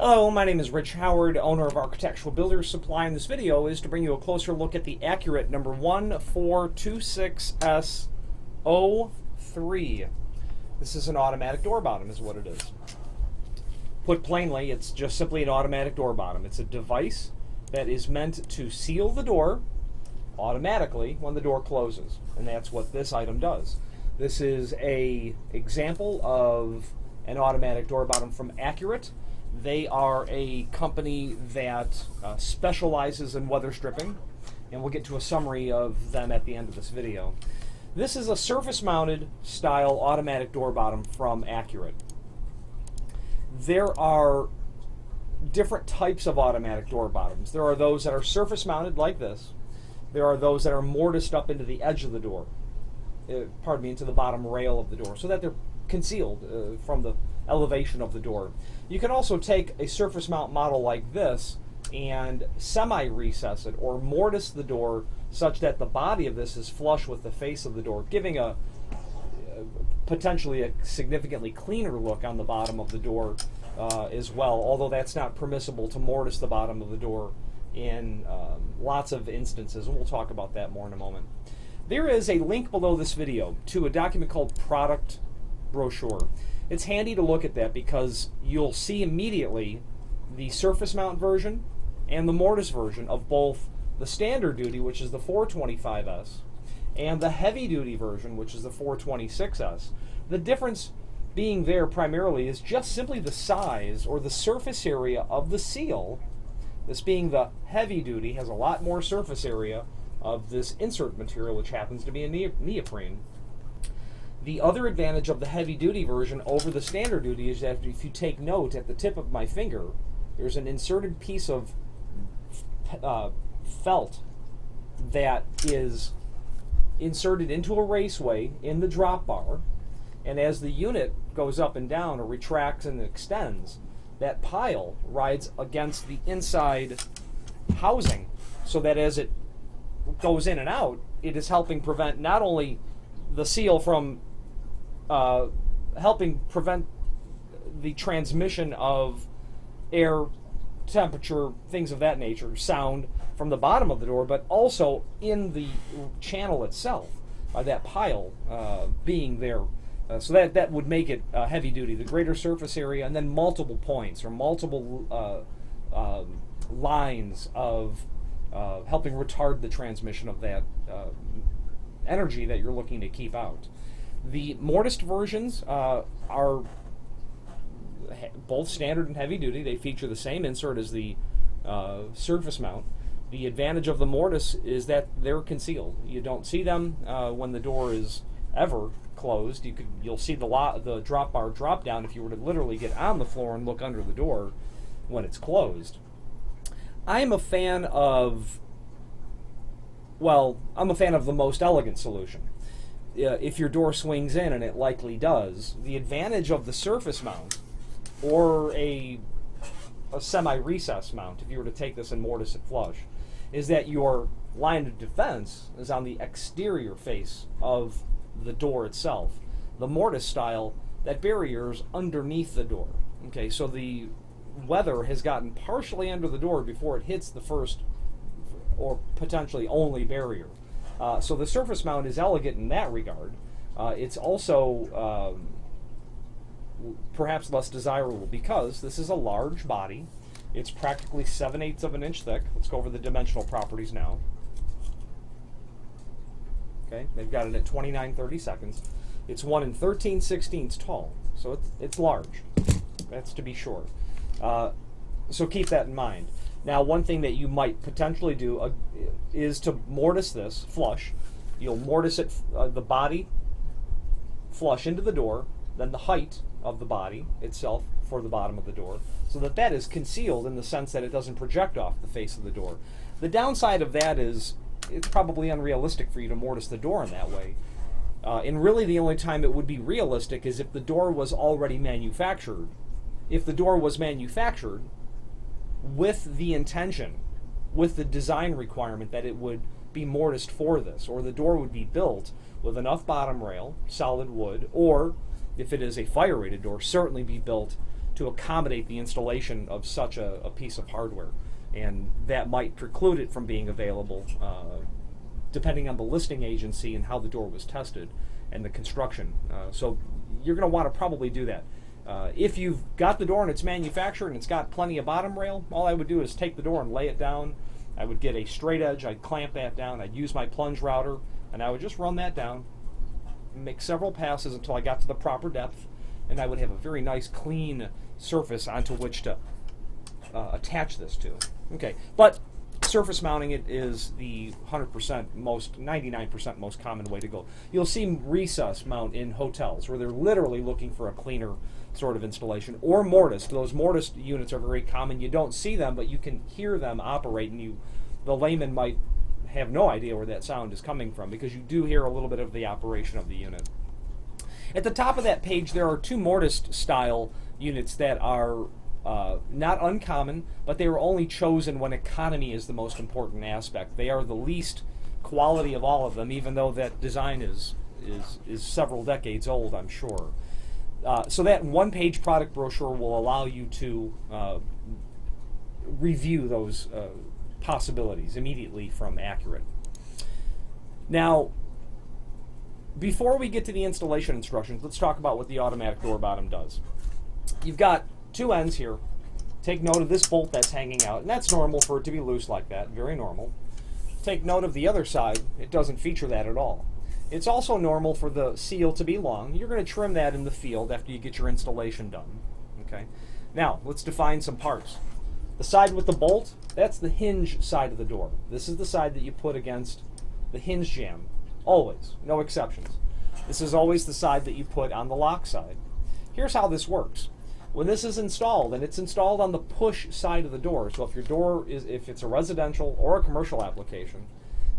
Hello, my name is Rich Howard, owner of Architectural Builders Supply, and this video is to bring you a closer look at the Accurate number 1426S03. This is an automatic door bottom is what it is. Put plainly, it's just simply an automatic door bottom. It's a device that is meant to seal the door automatically when the door closes, and that's what this item does. This is an example of an automatic door bottom from Accurate. They are a company that specializes in weather stripping, and we'll get to a summary of them at the end of this video. This is a surface-mounted style automatic door bottom from Accurate. There are different types of automatic door bottoms. There are those that are surface-mounted like this. There are those that are mortised up into the edge of the door, into the bottom rail of the door, so that they're concealed from the elevation of the door. You can also take a surface mount model like this and semi-recess it or mortise the door such that the body of this is flush with the face of the door, giving a potentially a significantly cleaner look on the bottom of the door as well, although that's not permissible to mortise the bottom of the door in lots of instances, and we'll talk about that more in a moment. There is a link below this video to a document called Product Brochure. It's handy to look at that because you'll see immediately the surface mount version and the mortise version of both the standard duty, which is the 425S, and the heavy duty version, which is the 426S. The difference being there primarily is just simply the size or the surface area of the seal. This being the heavy duty has a lot more surface area of this insert material, which happens to be a neoprene. The other advantage of the heavy-duty version over the standard duty is that if you take note, at the tip of my finger, there's an inserted piece of felt that is inserted into a raceway in the drop bar, and as the unit goes up and down or retracts and extends, that pile rides against the inside housing, so that as it goes in and out, it is helping prevent not only the seal from helping prevent the transmission of air, temperature, things of that nature, sound from the bottom of the door, but also in the channel itself, that pile being there. So that would make it heavy duty, the greater surface area, and then multiple points or multiple lines of helping retard the transmission of that energy that you're looking to keep out. The mortised versions are both standard and heavy duty. They feature the same insert as the surface mount. The advantage of the mortise is that they're concealed. You don't see them when the door is ever closed. You'll see the drop bar drop down if you were to literally get on the floor and look under the door when it's closed. I'm a fan of the most elegant solution. If your door swings in, and it likely does, the advantage of the surface mount or a semi-recess mount, if you were to take this and mortise it flush, is that your line of defense is on the exterior face of the door itself. The mortise style, that barrier is underneath the door. Okay, so the weather has gotten partially under the door before it hits the first or potentially only barrier. So the surface mount is elegant in that regard. It's also perhaps less desirable because this is a large body. It's practically 7/8 of an inch thick. Let's go over the dimensional properties now. Okay, they've got it at 29/30 seconds. It's 1 13/16 tall, so it's large. That's to be sure. So keep that in mind. Now, one thing that you might potentially do is to mortise this flush. You'll mortise it, the body flush into the door, then the height of the body itself for the bottom of the door, so that is concealed in the sense that it doesn't project off the face of the door. The downside of that is it's probably unrealistic for you to mortise the door in that way. And really the only time it would be realistic is if the door was already manufactured. If the door was manufactured with the intention, with the design requirement that it would be mortised for this, or the door would be built with enough bottom rail, solid wood, or if it is a fire-rated door, certainly be built to accommodate the installation of such a piece of hardware. And that might preclude it from being available, depending on the listing agency and how the door was tested and the construction. So you're going to want to probably do that. If you've got the door and it's manufactured and it's got plenty of bottom rail, all I would do is take the door and lay it down. I would get a straight edge, I'd clamp that down, I'd use my plunge router, and I would just run that down, make several passes until I got to the proper depth, and I would have a very nice clean surface onto which to attach this to. Okay, but surface mounting it is the 99% most common way to go. You'll see recess mount in hotels where they're literally looking for a cleaner sort of installation, or mortise. Those mortise units are very common. You don't see them, but you can hear them operate, and the layman might have no idea where that sound is coming from because you do hear a little bit of the operation of the unit. At the top of that page, there are two mortise style units that are not uncommon, but they were only chosen when economy is the most important aspect. They are the least quality of all of them, even though that design is several decades old, I'm sure. So that one-page product brochure will allow you to review those possibilities immediately from Accurate. Now, before we get to the installation instructions, let's talk about what the automatic door bottom does. You've got two ends here. Take note of this bolt that's hanging out, and that's normal for it to be loose like that, very normal. Take note of the other side. It doesn't feature that at all. It's also normal for the seal to be long. You're going to trim that in the field after you get your installation done. Okay. Now, let's define some parts. The side with the bolt, that's the hinge side of the door. This is the side that you put against the hinge jamb. Always, no exceptions. This is always the side that you put on the lock side. Here's how this works. When this is installed, and it's installed on the push side of the door, so if your door if it's a residential or a commercial application,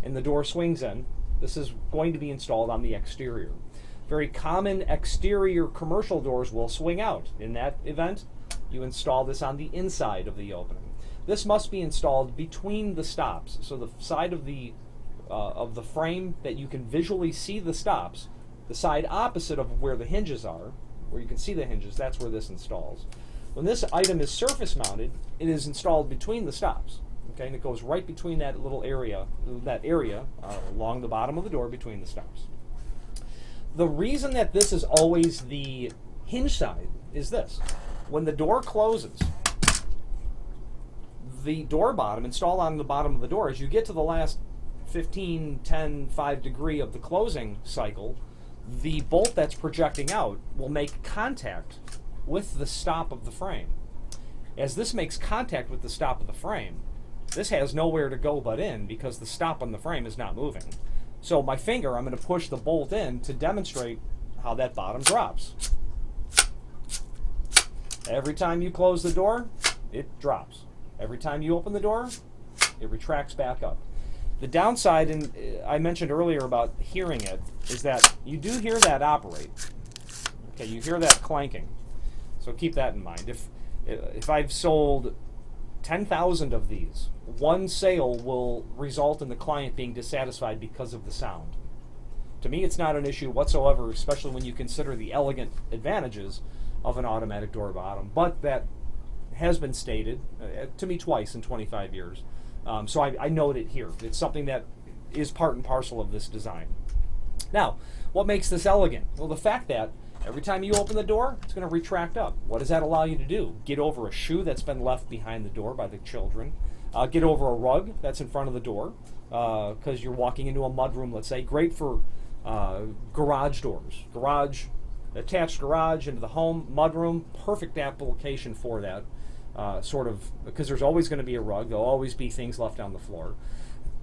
and the door swings in, this is going to be installed on the exterior. Very common exterior commercial doors will swing out. In that event, you install this on the inside of the opening. This must be installed between the stops, so the side of the frame that you can visually see the stops, the side opposite of where the hinges are, where you can see the hinges, that's where this installs. When this item is surface mounted, it is installed between the stops. Okay, and it goes right between that little area, along the bottom of the door between the stops. The reason that this is always the hinge side is this. When the door closes, the door bottom installed on the bottom of the door, as you get to the last 15, 10, 5 degree of the closing cycle, the bolt that's projecting out will make contact with the stop of the frame. As this makes contact with the stop of the frame, this has nowhere to go but in because the stop on the frame is not moving. So my finger, I'm going to push the bolt in to demonstrate how that bottom drops. Every time you close the door, it drops. Every time you open the door, it retracts back up. The downside, and I mentioned earlier about hearing it, is that you do hear that operate. Okay, you hear that clanking. So keep that in mind. If I've sold 10,000 of these, one sale will result in the client being dissatisfied because of the sound. To me, it's not an issue whatsoever, especially when you consider the elegant advantages of an automatic door bottom. But that has been stated to me twice in 25 years. So I note it here. It's something that is part and parcel of this design. Now, what makes this elegant? Well, the fact that every time you open the door, it's going to retract up. What does that allow you to do? Get over a shoe that's been left behind the door by the children. Get over a rug that's in front of the door because you're walking into a mudroom, let's say. Great for garage doors. Attached garage into the home, mudroom, perfect application for that. Because there's always going to be a rug. There'll always be things left on the floor.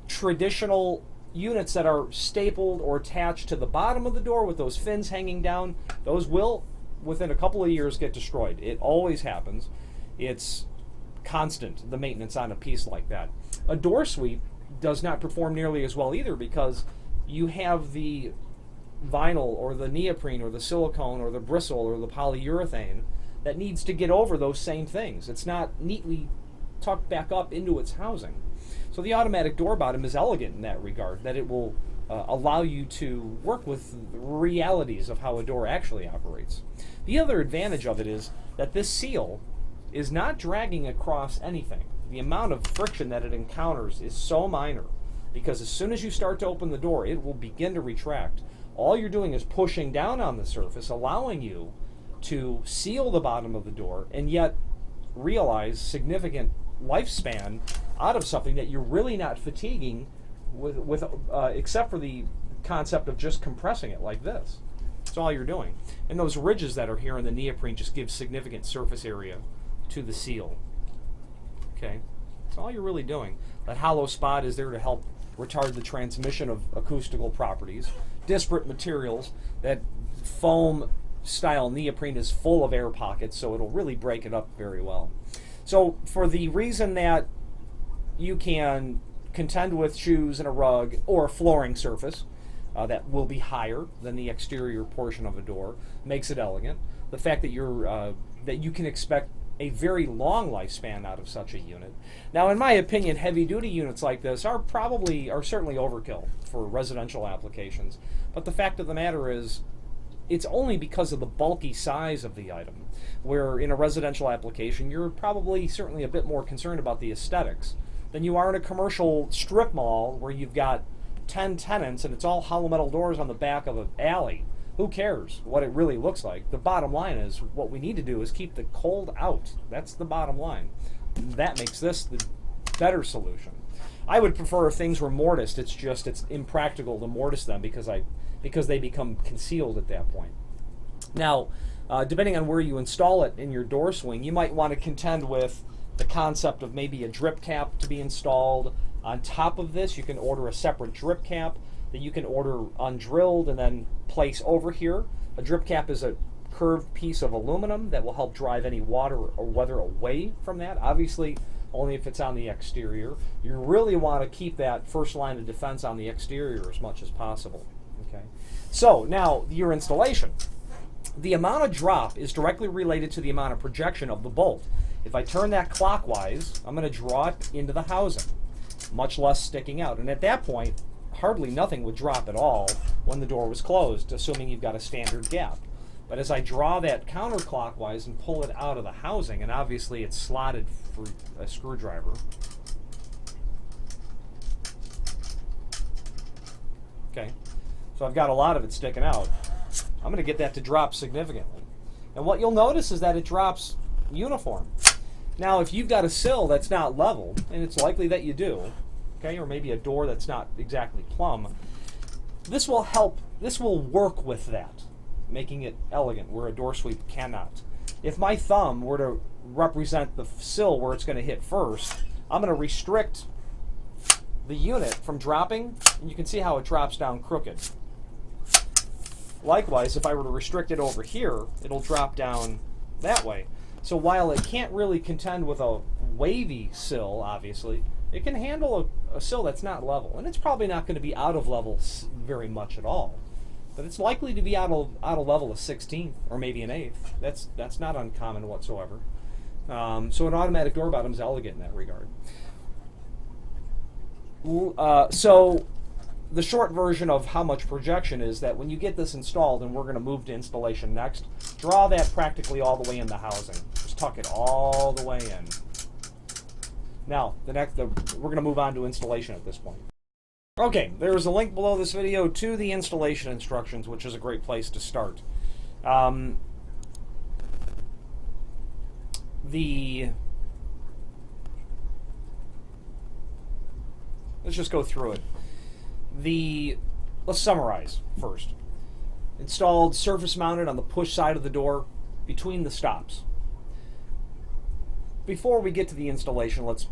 Traditional units that are stapled or attached to the bottom of the door with those fins hanging down, those will, within a couple of years, get destroyed. It always happens. It's constant, the maintenance on a piece like that. A door sweep does not perform nearly as well either because you have the vinyl or the neoprene or the silicone or the bristle or the polyurethane that needs to get over those same things. It's not neatly tucked back up into its housing. So the automatic door bottom is elegant in that regard, that it will allow you to work with realities of how a door actually operates. The other advantage of it is that this seal is not dragging across anything. The amount of friction that it encounters is so minor, because as soon as you start to open the door, it will begin to retract. All you're doing is pushing down on the surface, allowing you to seal the bottom of the door and yet realize significant lifespan out of something that you're really not fatiguing with except for the concept of just compressing it like this. That's all you're doing. And those ridges that are here in the neoprene just give significant surface area to the seal. Okay, that's all you're really doing. That hollow spot is there to help retard the transmission of acoustical properties. Disparate materials, that foam style neoprene is full of air pockets, so it'll really break it up very well. So for the reason that you can contend with shoes and a rug or a flooring surface that will be higher than the exterior portion of a door, makes it elegant. The fact that that you can expect a very long lifespan out of such a unit. Now, in my opinion, heavy-duty units like this are certainly overkill for residential applications. But the fact of the matter is, it's only because of the bulky size of the item, where in a residential application, you're probably certainly a bit more concerned about the aesthetics than you are in a commercial strip mall where you've got 10 tenants and it's all hollow metal doors on the back of an alley. Who cares what it really looks like? The bottom line is what we need to do is keep the cold out. That's the bottom line. That makes this the better solution. I would prefer if things were mortised. It's impractical to mortise them because they become concealed at that point. Now, depending on where you install it in your door swing, you might want to contend with the concept of maybe a drip cap to be installed. On top of this, you can order a separate drip cap that you can order undrilled and then place over here. A drip cap is a curved piece of aluminum that will help drive any water or weather away from that. Obviously, only if it's on the exterior. You really want to keep that first line of defense on the exterior as much as possible. Okay. So now your installation. The amount of drop is directly related to the amount of projection of the bolt. If I turn that clockwise, I'm going to draw it into the housing, much less sticking out. And at that point, hardly nothing would drop at all when the door was closed, assuming you've got a standard gap. But as I draw that counterclockwise and pull it out of the housing, and obviously it's slotted for a screwdriver. Okay, so I've got a lot of it sticking out. I'm going to get that to drop significantly. And what you'll notice is that it drops uniform. Now, if you've got a sill that's not level, and it's likely that you do, okay, or maybe a door that's not exactly plumb, this will help, this will work with that, making it elegant where a door sweep cannot. If my thumb were to represent the sill where it's going to hit first, I'm going to restrict the unit from dropping, and you can see how it drops down crooked. Likewise, if I were to restrict it over here, it'll drop down that way. So while it can't really contend with a wavy sill, obviously, it can handle a sill that's not level. And it's probably not going to be out of level very much at all. But it's likely to be out of level a 16th or maybe an 8th. That's not uncommon whatsoever. So an automatic door bottom is elegant in that regard. So the short version of how much projection is that when you get this installed, and we're going to move to installation next, draw that practically all the way in the housing. Just tuck it all the way in. Now, we're going to move on to installation at this point. Okay, there's a link below this video to the installation instructions, which is a great place to start. Let's just go through it. Let's summarize first. Installed surface mounted on the push side of the door between the stops. Before we get to the installation, let's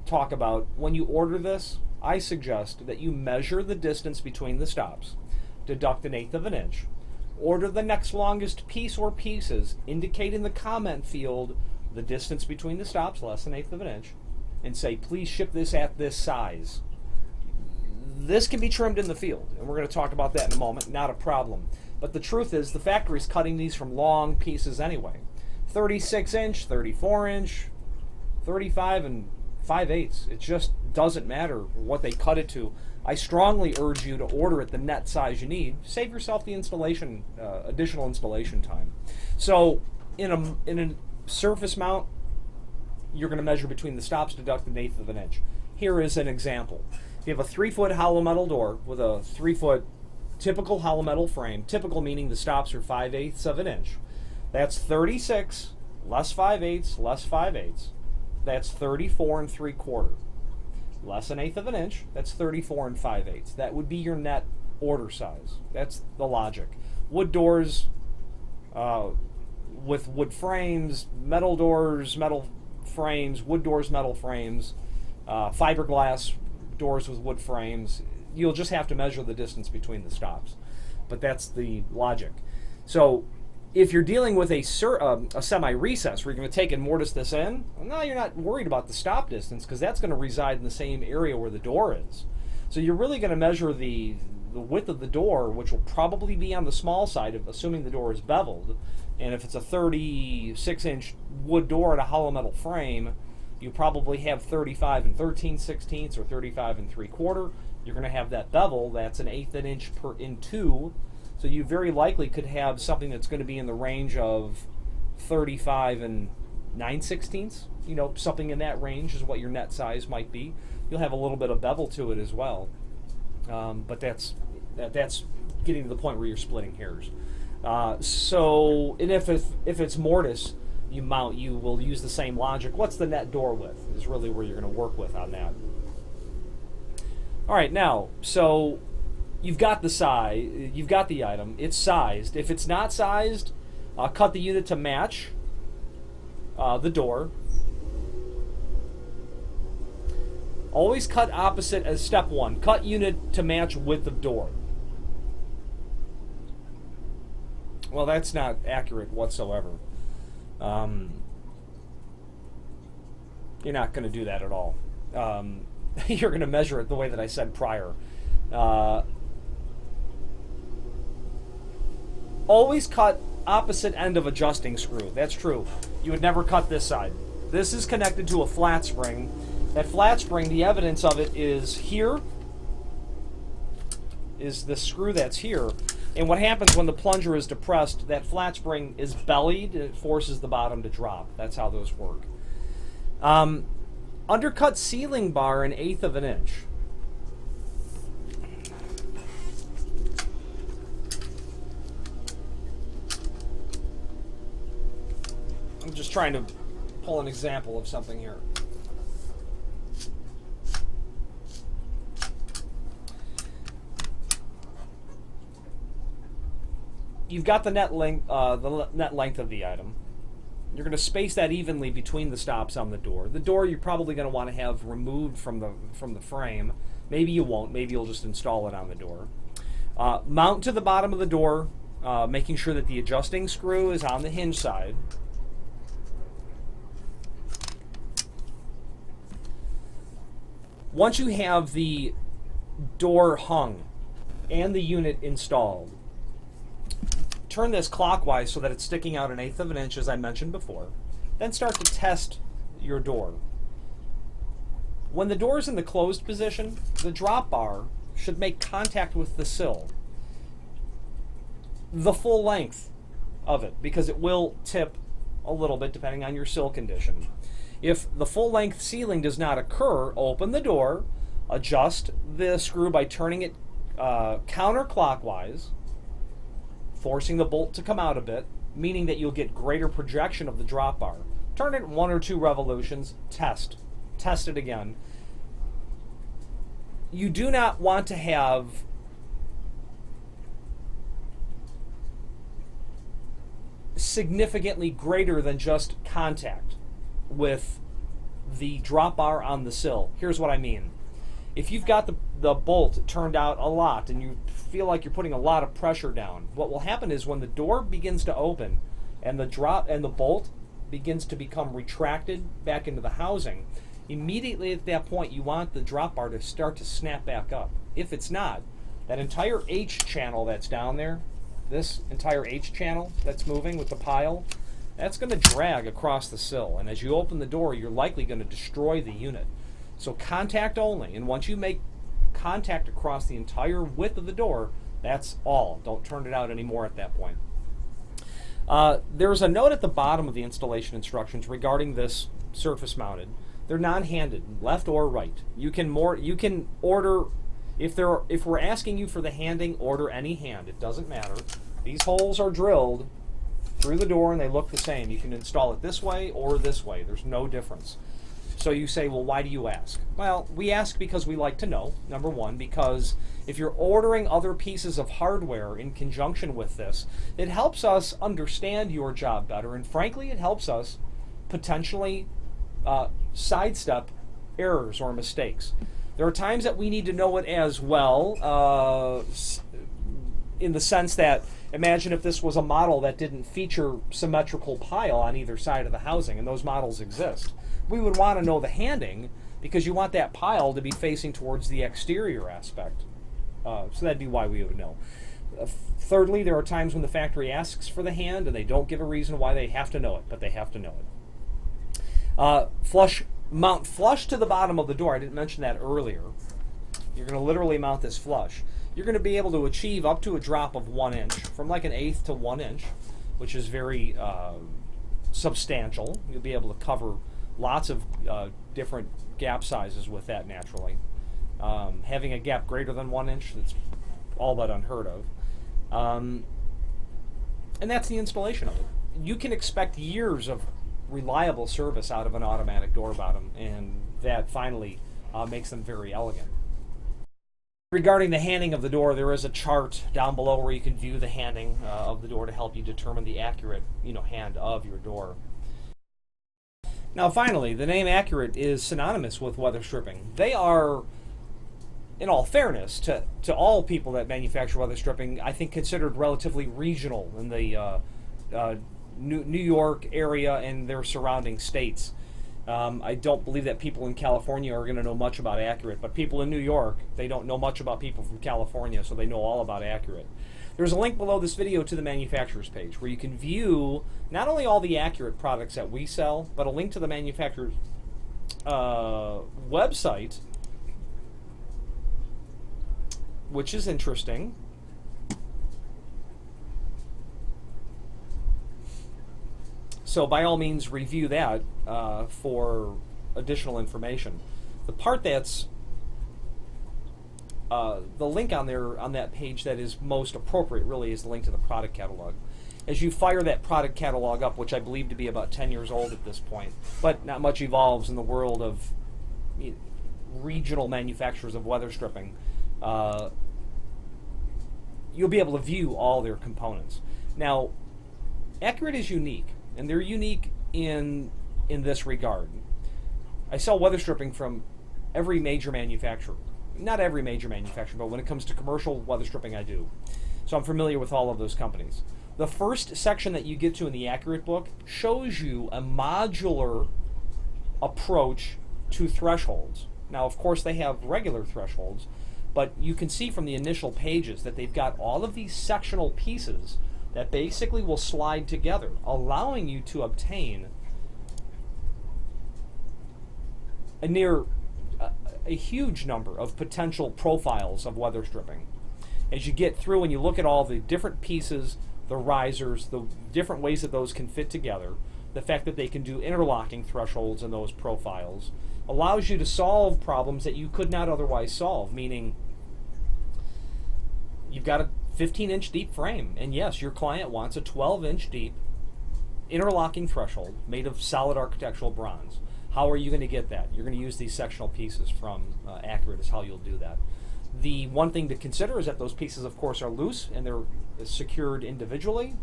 talk about when you order this. I suggest that you measure the distance between the stops, deduct 1/8 of an inch, order the next longest piece or pieces, indicate in the comment field the distance between the stops, less than 1/8 of an inch, and say, please ship this at this size. This can be trimmed in the field, and we're going to talk about that in a moment, not a problem. But the truth is, the factory's cutting these from long pieces anyway. 36 inch, 34 inch, 35 and 5/8. It just doesn't matter what they cut it to. I strongly urge you to order it the net size you need. Save yourself the installation, additional installation time. So in a surface mount, you're going to measure between the stops, deduct an 1/8 of an inch. Here is an example. If you have a 3-foot hollow metal door with a 3-foot typical hollow metal frame, typical meaning the stops are 5/8 of an inch, that's 36 less 5/8 less 5/8. That's 34 3/4. Less an 1/8 of an inch, that's 34 5/8. That would be your net order size. That's the logic. Wood doors with wood frames, metal doors, metal frames, wood doors, metal frames, fiberglass doors with wood frames. You'll just have to measure the distance between the stops. But that's the logic. So if you're dealing with a semi-recess where you're going to take and mortise this in, well, no, you're not worried about the stop distance because that's going to reside in the same area where the door is. So you're really going to measure the width of the door, which will probably be on the small side, assuming the door is beveled. And if it's a 36-inch wood door at a hollow metal frame, you probably have 35 13/16 or 35 3/4. You're going to have that bevel. That's an 1/8 of an inch in 2. So you very likely could have something that's going to be in the range of 35 9/16. You know, something in that range is what your net size might be. You'll have a little bit of bevel to it as well. But that's getting to the point where you're splitting hairs. And if it's mortise, you will use the same logic. What's the net door width is really where you're going to work with on that. All right, now, so you've got the size, you've got the item, it's sized. If it's not sized, cut the unit to match the door. Always cut opposite as step 1. Cut unit to match width of door. Well, that's not accurate whatsoever. You're not going to do that at all. You're going to measure it the way that I said prior. Always cut opposite end of adjusting screw. That's true. You would never cut this side. This is connected to a flat spring. That flat spring, the evidence of it is here, is the screw that's here. And what happens when the plunger is depressed, that flat spring is bellied, and it forces the bottom to drop. That's how those work. Undercut ceiling bar an 1/8 of an inch. I'm just trying to pull an example of something here. You've got the net length of the item. You're going to space that evenly between the stops on the door. The door you're probably going to want to have removed from the frame. Maybe you won't. Maybe you'll just install it on the door. Mount to the bottom of the door, making sure that the adjusting screw is on the hinge side. Once you have the door hung and the unit installed, turn this clockwise so that it's sticking out an 1/8 of an inch, as I mentioned before. Then start to test your door. When the door is in the closed position, the drop bar should make contact with the sill the full length of it, because it will tip a little bit depending on your sill condition. If the full length sealing does not occur, open the door, adjust the screw by turning it counterclockwise, forcing the bolt to come out a bit, meaning that you'll get greater projection of the drop bar. Turn it 1 or 2 revolutions, test it again. You do not want to have significantly greater than just contact with the drop bar on the sill. Here's what I mean. If you've got the bolt turned out a lot and you feel like you're putting a lot of pressure down, what will happen is when the door begins to open and the bolt begins to become retracted back into the housing, immediately at that point you want the drop bar to start to snap back up. If it's not, that entire H channel that's down there, this entire H channel that's moving with the pile, that's going to drag across the sill, and as you open the door you're likely going to destroy the unit. So contact only, and once you make contact across the entire width of the door, that's all. Don't turn it out anymore at that point. There's a note at the bottom of the installation instructions regarding this surface mounted. They're non-handed, left or right. You can order, if we're asking you for the handing, order any hand. It doesn't matter. These holes are drilled through the door and they look the same. You can install it this way or this way. There's no difference. So you say, well, why do you ask? Well, we ask because we like to know, number one, because if you're ordering other pieces of hardware in conjunction with this, it helps us understand your job better, and frankly, it helps us potentially sidestep errors or mistakes. There are times that we need to know it as well, in the sense that, imagine if this was a model that didn't feature symmetrical pile on either side of the housing, and those models exist. We would want to know the handing because you want that pile to be facing towards the exterior aspect. So that'd be why we would know. Thirdly, there are times when the factory asks for the hand and they don't give a reason why they have to know it, but they have to know it. Mount flush to the bottom of the door. I didn't mention that earlier. You're going to literally mount this flush. You're going to be able to achieve up to a drop of 1 inch, from like 1/8 to 1 inch, which is very substantial. You'll be able to cover lots of different gap sizes with that naturally. Having a gap greater than 1 inch, that's all but unheard of. And that's the installation of it. You can expect years of reliable service out of an automatic door bottom, and that finally makes them very elegant. Regarding the handing of the door, there is a chart down below where you can view the handing of the door to help you determine the accurate, hand of your door. Now finally, the name Accurate is synonymous with weather stripping. They are, in all fairness to all people that manufacture weather stripping, I think considered relatively regional in the New York area and their surrounding states. I don't believe that people in California are going to know much about Accurate, but people in New York, they don't know much about people from California, so they know all about Accurate. There's a link below this video to the manufacturer's page where you can view not only all the Accurate products that we sell, but a link to the manufacturer's website, which is interesting. So by all means, review that for additional information. The part that's the link on there on that page that is most appropriate really is the link to the product catalog. As you fire that product catalog up, which I believe to be about 10 years old at this point, but not much evolves in the world of regional manufacturers of weather stripping, you'll be able to view all their components. Now, Accurate is unique, and they're unique in this regard. I sell weather stripping from every major manufacturer. Not every major manufacturer, but when it comes to commercial weather stripping, I do. So I'm familiar with all of those companies. The first section that you get to in the Accurate book shows you a modular approach to thresholds. Now, of course, they have regular thresholds, but you can see from the initial pages that they've got all of these sectional pieces that basically will slide together, allowing you to obtain a huge number of potential profiles of weather stripping. As you get through and you look at all the different pieces, the risers, the different ways that those can fit together, the fact that they can do interlocking thresholds in those profiles allows you to solve problems that you could not otherwise solve, meaning you've got a 15-inch deep frame, and yes, your client wants a 12-inch deep interlocking threshold made of solid architectural bronze. How are you going to get that? You're going to use these sectional pieces from Accurate is how you'll do that. The one thing to consider is that those pieces, of course, are loose and they're secured individually,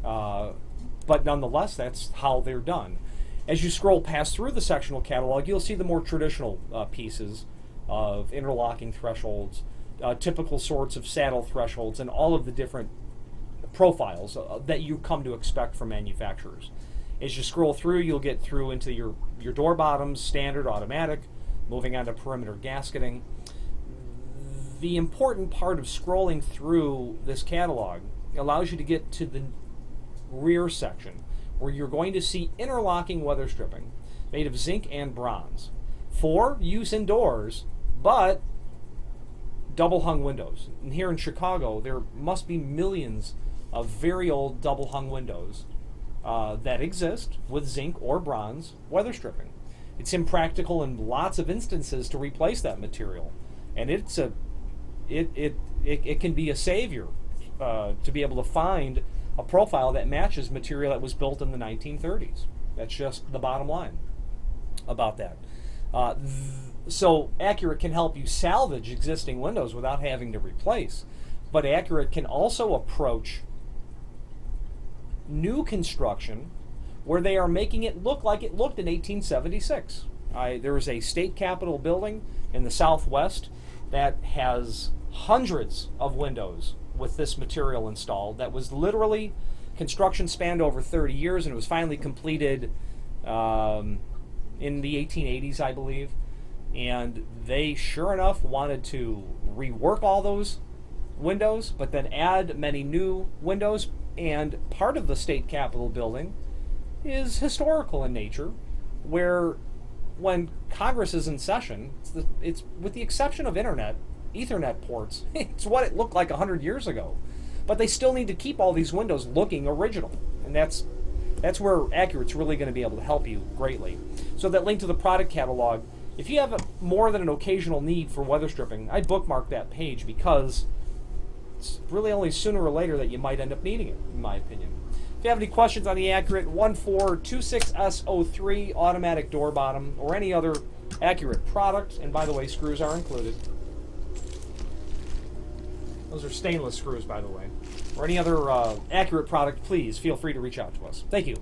but nonetheless, that's how they're done. As you scroll past through the sectional catalog, you'll see the more traditional pieces of interlocking thresholds, typical sorts of saddle thresholds, and all of the different profiles that you come to expect from manufacturers. As you scroll through, you'll get through into your door bottoms, standard, automatic, moving on to perimeter gasketing. The important part of scrolling through this catalog allows you to get to the rear section, where you're going to see interlocking weather stripping made of zinc and bronze for use indoors, but double hung windows. And here in Chicago, there must be millions of very old double hung windows that exist with zinc or bronze weather stripping. It's impractical in lots of instances to replace that material, and it can be a savior to be able to find a profile that matches material that was built in the 1930s. That's just the bottom line about that. So Accurate can help you salvage existing windows without having to replace, but Accurate can also approach new construction where they are making it look like it looked in 1876. There is a state capitol building in the Southwest that has hundreds of windows with this material installed. That was literally, construction spanned over 30 years, and it was finally completed in the 1880s, I believe. And they, sure enough, wanted to rework all those windows, but then add many new windows. And part of the state capitol building is historical in nature, where when Congress is in session, it's with the exception of Ethernet ports, it's what it looked like 100 years ago. But they still need to keep all these windows looking original, and that's where Accurate's really going to be able to help you greatly. So that link to the product catalog, if you have more than an occasional need for weather stripping, I'd bookmark that page, because it's really only sooner or later that you might end up needing it, in my opinion. If you have any questions on the Accurate 1426S03 automatic door bottom or any other Accurate product, and by the way, screws are included. Those are stainless screws, by the way. Or any other Accurate product, please feel free to reach out to us. Thank you.